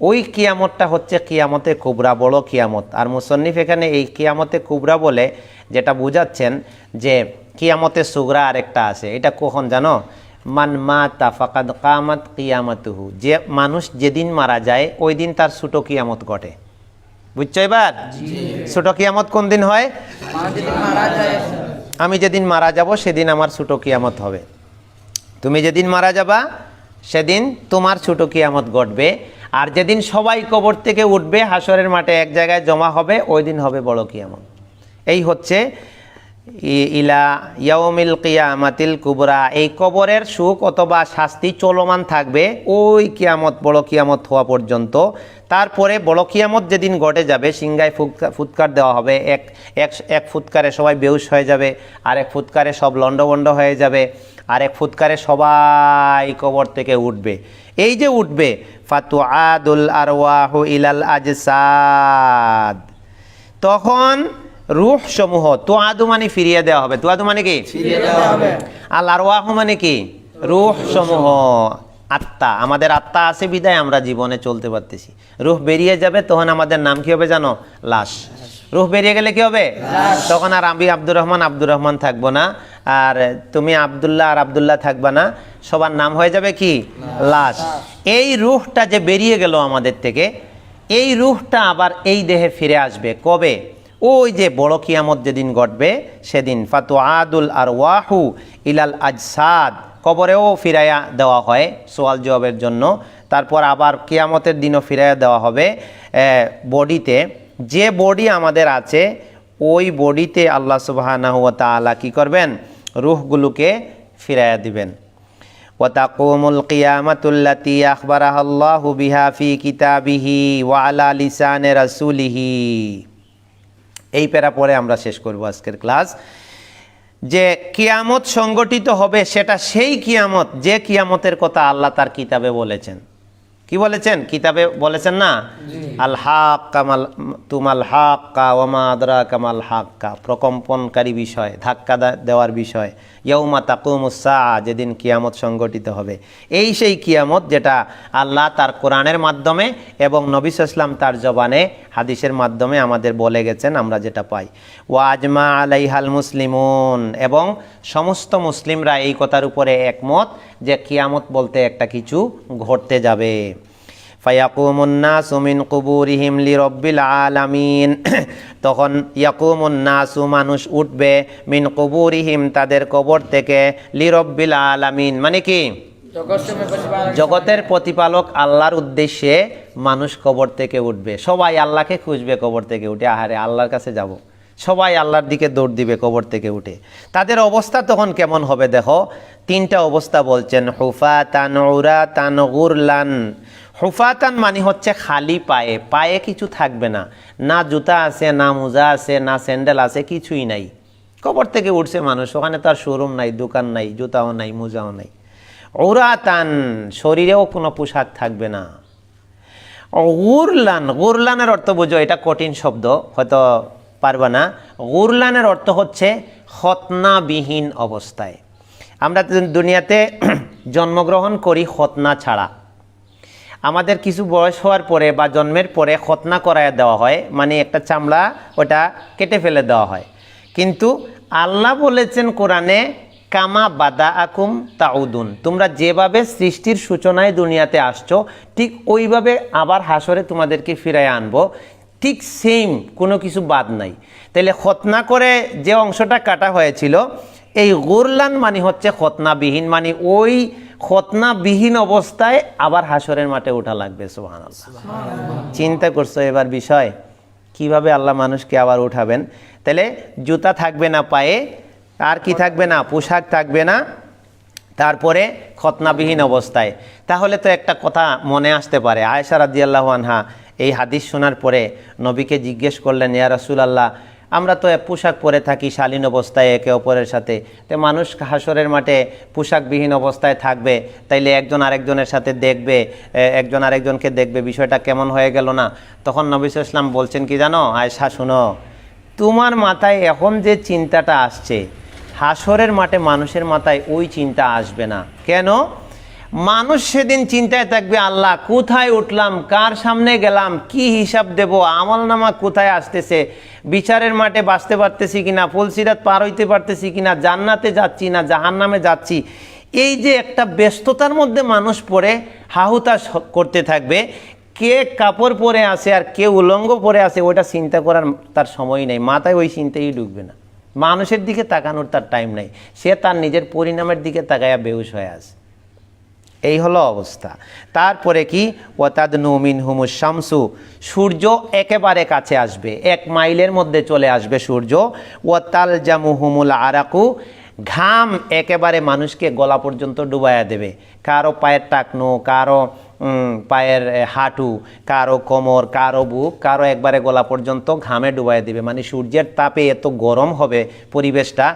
ওই কিয়ামতটা হচ্ছে কিয়ামতে কুবরা, বড় কিয়ামত। আর মুসন্নিফ এখানে এই কিয়ামতে কুবরা বলে যেটা বুঝাচ্ছেন যে কিয়ামতে সুগরা আরেকটা আছে। এটা কখন জানো? মান মাতা ফাকাদ কামাত কিয়ামাতুহু, যে মানুষ যেদিন মারা যায় ওই দিন তার ছোট কিয়ামত ঘটে। বুঝছো এবার? ছোট কিয়ামত কোন দিন হয়? আমি যেদিন মারা যাব সেদিন আমার ছোট কিয়ামত হবে। তুমি যেদিন মারা যাবা সেদিন তোমার ছোট কিয়ামত ঘটবে। আর যেদিন সবাই কবর থেকে উঠবে, হাসরের মাঠে এক জায়গায় জমা হবে, ওই দিন হবে বড় কিয়ামত। এই হচ্ছে ইলা ইয়াউমিল কিয়ামাতিল কুবরা। এই কবরের সুখ অথবা শাস্তি চলমান থাকবে ওই কিয়ামত, বড় কিয়ামত হওয়া পর্যন্ত। তারপরে বড় কিয়ামত যেদিন ঘটে যাবে, সিংহায় ফুৎকার দেওয়া হবে। এক ফুৎকারে সবাই বেহুশ হয়ে যাবে, আর এক ফুৎকারে সব লন্ডভন্ড হয়ে যাবে, আর এক ফুৎকারে সবাই কবর থেকে উঠবে। এই যে উঠবে, ফাতুআদুল আরওয়াহু ইলাল আজসাদ, তখন রূহ সমূহ, তুআদু মানে ফিরিয়ে দেওয়া হবে। তুআদু মানে কি? ফিরিয়ে দেওয়া হবে। আল আরওয়াহু মানে কি? রূহ সমূহ, আত্মা। আমাদের আত্মা আছে বিদায় আমরা জীবনে চলতে পারতেছি। রূহ বেরিয়ে যাবে, তখন আমাদের নাম কি হবে জানো? লাশ। রূহ বেরিয়ে গেলে কি হবে? তখন আর আমি আব্দুর রহমান থাকবো না, আর তুমি আব্দুল্লাহ আর আব্দুল্লাহ থাকবা না, সবার নাম হয়ে যাবে কি? লাশ। এই রূহটা যে বেরিয়ে গেল আমাদের থেকে, এই রূহটা আবার এই দেহে ফিরে আসবে কবে? ওই যে বড় কিয়ামত যেদিন ঘটবে সেদিন। ফাতুআদুল আরওয়াহু ইলাল আজসাদ, কবরেও ফিরাইয়া দেওয়া হয় সওয়াল জবাবের জন্য। তারপর আবার কিয়ামতের দিনও ফিরাইয়া দেওয়া হবে বডিতে। যে বডি আমাদের আছে ওই বডিতে আল্লাহ সুবহানাহু ওয়া তাআলা কি করবেন? রূহগুলোকে ফিরাইয়া দিবেন। ওয়া তাকুমুল কিয়ামাতুল্লাতী আখবারাহাল্লাহু বিহা ফি কিতাবিহি ওয়া আলা লিসানি রাসূলিহি। এই প্যারা পরে আমরা শেষ করব আজকের ক্লাস। যে কিয়ামত সংগঠিত হবে সেটা সেই কিয়ামত যে কিয়ামতের কথা আল্লাহ তার কিতাবে বলেছেন। কি বলেছেন? কিতাবে বলেছেন না? আল হাক্কা তুমাল হাক্কা ওয়া মা আদরাকা মাল হাক্কা, প্রকম্পনকারী বিষয়, ধাক্কা দেওয়ার বিষয়। ইয়াউমা তাকুমুস সাআ, যেদিন কিয়ামত সংগঠিত হবে। এই সেই কিয়ামত যেটা আল্লাহ তার কোরআনের মাধ্যমে এবং নবী সাল্লাল্লাহু আলাইহি ওয়াসাল্লাম তার জবানে হাদিসের মাধ্যমে আমাদের বলে গেছেন, আমরা যেটা পাই। ওয়া আজমা আলাইহাল মুসলিমুন, এবং সমস্ত মুসলিমরা এই কথার উপরে একমত যে কিয়ামত বলতে একটা কিছু ঘটতে যাবে। ফায়াকুমুন নাসু মিন কুবুরিহিম লিরাব্বিল আলামিন, তখন ইয়াকুমুন নাসু, মানুষ উঠবে, মিন কুবুরিহিম, তাদের কবর থেকে, লিরাব্বিল আলামিন মানে কি? জগতের প্রতিপালক আল্লাহর উদ্দেশ্যে মানুষ কবর থেকে উঠবে। সবাই আল্লাহকে খুঁজবে কবর থেকে উঠে, আহারে আল্লাহর কাছে যাব। সবাই আল্লাহর দিকে দৌড় দিবে কবর থেকে উঠে। তাদের অবস্থা তখন কেমন হবে দেখো, তিনটা অবস্থা বলছেন। হুফাতান উরাতান গুরলান। হুফাতান মানে হচ্ছে খালি পায়ে, পায়ে কিছু থাকবে না, না জুতা আছে, না মোজা আছে, না স্যান্ডেল আছে, কিছুই নাই। কবর থেকে উঠছে মানুষ, ওখানে তার শোরুম নাই, দোকান নাই, জুতাও নাই, মোজাও নাই। উরাতান, শরীরেও কোনো পোশাক থাকবে না। গুরলান, গুরলানের অর্থ বুঝো, এটা কঠিন শব্দ, হয়তো পারবা না। গুরলানের অর্থ হচ্ছে খতনাবিহীন অবস্থায়। আমরা দুনিয়াতে জন্মগ্রহণ করি খতনা ছাড়া। আমাদের কিছু বয়স হওয়ার পরে বা জন্মের পরে খতনা করায় দেওয়া হয়, মানে একটা চামড়া ওটা কেটে ফেলে দেওয়া হয়। কিন্তু আল্লাহ বলেছেন কোরআনে, কামা বাদা আকুম তাউদুন, তোমরা যেভাবে সৃষ্টির সূচনায় দুনিয়াতে আসছো ঠিক ওইভাবে আবার হাসরে তোমাদেরকে ফিরায় আনবো, ঠিক সেম, কোনো কিছু বাদ নাই। তাইলে খতনা করে যে অংশটা কাটা হয়েছিল, এই গুরলান মানে হচ্ছে খতনাবিহীন, মানে ওই খতনাবিহীন অবস্থায় আবার হাসরের মাঠে ওঠা লাগবে। সুবহানাল্লাহ। চিন্তা করছো এবার বিষয়, কিভাবে আল্লাহ মানুষকে আবার উঠাবেন? তাহলে জুতা থাকবে না পায়ে, আর কি থাকবে না? পোশাক থাকবে না, তারপরে খতনাবিহীন অবস্থায়। তাহলে তো একটা কথা মনে আসতে পারে, আয়েশা রাদিয়াল্লাহু আনহা এই হাদিস শোনার পরে নবীকে জিজ্ঞেস করলেন, ইয়া রাসূলুল্লাহ, আমরা তো পোশাক পরে থাকি শালীন অবস্থায় একে অপরের সাথে, তো মানুষ হাসরের মাঠে পোশাকবিহীন অবস্থায় থাকবে, তাইলে একজন আরেকজনের সাথে দেখবে, একজন আরেকজনকে দেখবে, বিষয়টা কেমন হয়ে গেল না? তখন নবী সাল্লাল্লাহু আলাইহি ওয়াসাল্লাম বলছেন কি জানো, আয়েশা শুনো, তোমার মাথায় এখন যে চিন্তাটা আসছে, হাসরের মাঠে মানুষের মাথায় ওই চিন্তা আসবে না। কেন? মানুষ সেদিন চিন্তায় থাকবে, আল্লাহ কোথায় উঠলাম, কার সামনে গেলাম, কি হিসাব দেব, আমলনামা কোথায় আসতেছে, বিচারের মাঠে বাঁচতে পারতেছি কিনা, ফুলসিরাত পার হইতে পারতেছি কিনা, জান্নাতে যাচ্ছি না জাহান্নামে যাচ্ছি। এই যে একটা ব্যস্ততার মধ্যে মানুষ পড়ে হাহুতাশ করতে থাকবে, কে কাপড় পরে আছে আর কে উলঙ্গ পরে আছে ওটা চিন্তা করার তার সময় নেই, মাথায় ওই চিন্তাই ঢুকবে না। মানুষের দিকে তাকানোর তার টাইম নাই, সে তার নিজের পরিণামের দিকে তাকায়া বেহুশ হয়ে আছে। এই হলো অবস্থা। তারপরে কি, ওয়াতাদনু মিনহুমুশ শামসু, সূর্য একেবারে কাছে আসবে, 1 মাইলের মধ্যে চলে আসবে সূর্য। ওয়াতালজামুহুমুল আরাকু, ঘাম একেবারে মানুষকে গলা পর্যন্ত ডুবাইয়া দেবে। কারো পায়ের টাকনো, কারো পায়ের হাঁটু, কারো কোমর, কারো বুক, কারো একবারে গলা পর্যন্ত ঘামে ডুবাইয়া দেবে। মানে সূর্যের তাপে এত গরম হবে পরিবেশটা,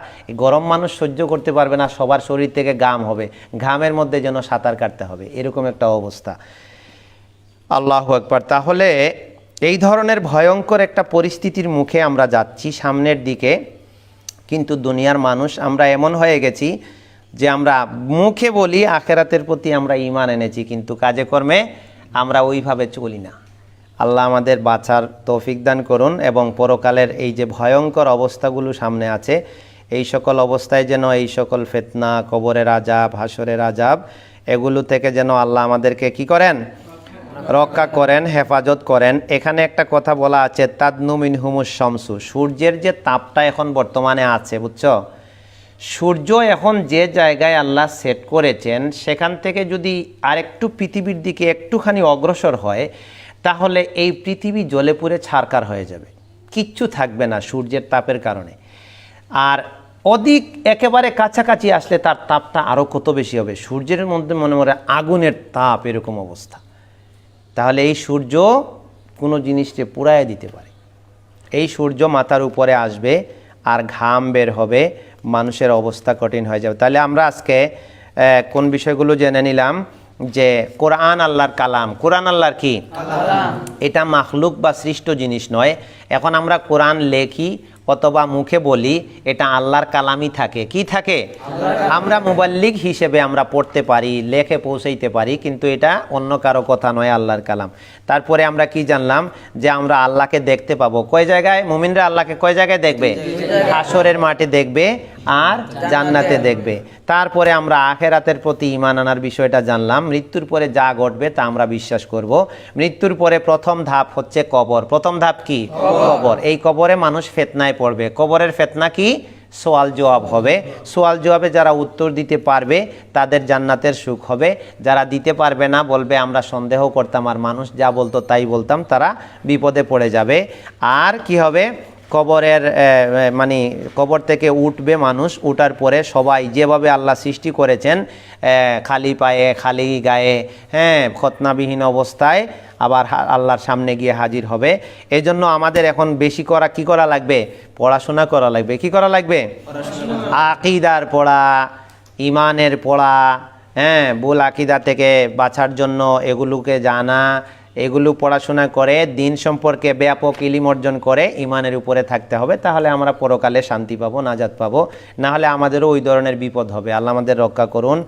গরম মানুষ সহ্য করতে পারবে না, সবার শরীর থেকে ঘাম হবে, ঘামের মধ্যে যেন সাঁতার কাটতে হবে, এরকম একটা অবস্থা। আল্লাহু আকবার। তাহলে এই ধরনের ভয়ঙ্কর একটা পরিস্থিতির মুখে আমরা যাচ্ছি সামনের দিকে, কিন্তু দুনিয়ার মানুষ আমরা এমন হয়ে গেছি যে আমরা মুখে বলি আখেরাতের প্রতি আমরা ঈমান এনেছি, কিন্তু কাজে কর্মে আমরা ওইভাবে চলি না। আল্লাহ আমাদের বাঁচার তৌফিক দান করুন, এবং পরকালের এই যে ভয়ঙ্কর অবস্থাগুলো সামনে আছে, এই সকল অবস্থায় যেন এই সকল ফিতনা, কবরের আযাব, হাসরের আযাব, এগুলো থেকে যেন আল্লাহ আমাদেরকে কি করেন, রক্ষা করেন, হেফাজত করেন। এখানে একটা কথা বলা আছে, তাদনু মিনহুমুশ শামসু, সূর্যের যে তাপটা এখন বর্তমানে আছে, বুঝছো, সূর্য এখন যে জায়গায় আল্লাহ সেট করেছেন সেখান থেকে যদি আরেকটু পৃথিবীর দিকে একটুখানি অগ্রসর হয়, তাহলে এই পৃথিবী জ্বলে পুড়ে ছারকার হয়ে যাবে, কিচ্ছু থাকবে না সূর্যের তাপের কারণে। আর অধিক একেবারে কাছাকাছি আসলে তার তাপটা আরও কত বেশি হবে, সূর্যের মধ্যে মনে মনে আগুনের তাপ, এরকম অবস্থা। তাহলে এই সূর্য কোনো জিনিসকে পুড়াইয়া দিতে পারে। এই সূর্য মাথার উপরে আসবে আর ঘাম বের হবে, মানুষের অবস্থা কঠিন হয়ে যাবে। তাহলে আমরা আজকে কোন বিষয়গুলো জেনে নিলাম, যে কোরআন আল্লাহর কালাম। কোরআন আল্লাহর কি কালাম, এটা মাখলুক বা সৃষ্ট জিনিস নয়। এখন আমরা কোরআন লেখি অথবা মুখে বলি, এটা আল্লাহর কালামই থাকে। কি থাকে? আমরা মুবাল্লিগ হিসেবে আমরা পড়তে পারি, লেখে পৌঁছাইতে পারি, কিন্তু এটা অন্য কারো কথা নয়, আল্লাহর কালাম। তারপরে আমরা কি জানলাম, যে আমরা আল্লাহকে দেখতে পাবো কয় জায়গায়, মুমিনরা আল্লাহকে কয় জায়গায় দেখবে, হাসরের মাঠে দেখবে আর জান্নাতে দেখবে। তারপরে আমরা আখেরাতের প্রতি ঈমান আনার বিষয়টা জানলাম, মৃত্যুর পরে যা ঘটবে তা আমরা বিশ্বাস করব। মৃত্যুর পরে প্রথম ধাপ হচ্ছে কবর। প্রথম ধাপ কি? কবর। এই কবরে মানুষ ফিতনায় পড়বে। কবরের ফিতনা কি? সোয়াল জবাব হবে। সোয়াল জবাবে যারা উত্তর দিতে পারবে তাদের জান্নাতের সুখ হবে, যারা দিতে পারবে না, বলবে আমরা সন্দেহ করতাম আর মানুষ যা বলতো তাই বলতাম, তারা বিপদে পড়ে যাবে। আর কি হবে, কবরের মানে কবর থেকে উঠবে মানুষ, উঠার পরে সবাই যেভাবে আল্লাহ সৃষ্টি করেছেন, খালি পায়ে, খালি গায়ে, খতনাবিহীন অবস্থায় আবার আল্লাহর সামনে গিয়ে হাজির হবে। এই জন্য আমাদের এখন বেশি কি করা লাগবে? পড়াশোনা করা লাগবে। কি করা লাগবে? আকীদার পড়া, ইমানের পড়া, ভুল আকীদা থেকে বাঁচার জন্য এগুলোকে জানা, এগুলো পড়াশোনা করে দিন সম্পর্কে ব্যাপক ইলম অর্জন করে ইমানের উপরে থাকতে হবে। তাহলে আমরা পরকালে শান্তি পাবো, নাজাত পাবো। না হলে আমাদেরও ওই ধরনের বিপদ হবে। আল্লাহ আমাদের রক্ষা করুন,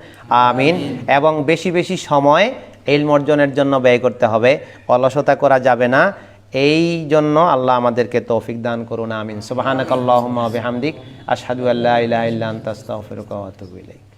আমিন। এবং বেশি বেশি সময় ইলম অর্জনের জন্য ব্যয় করতে হবে, অলসতা করা যাবে না। এই জন্য আল্লাহ আমাদেরকে তৌফিক দান করুন, আমিন। সুবহানাকাল্লাহুম্মা ওয়া বিহামদিক, আশহাদু আল্লা ইলাহা ইল্লা আনতা আস্তাগফিরুকা ওয়া আতুবু ইলাইক।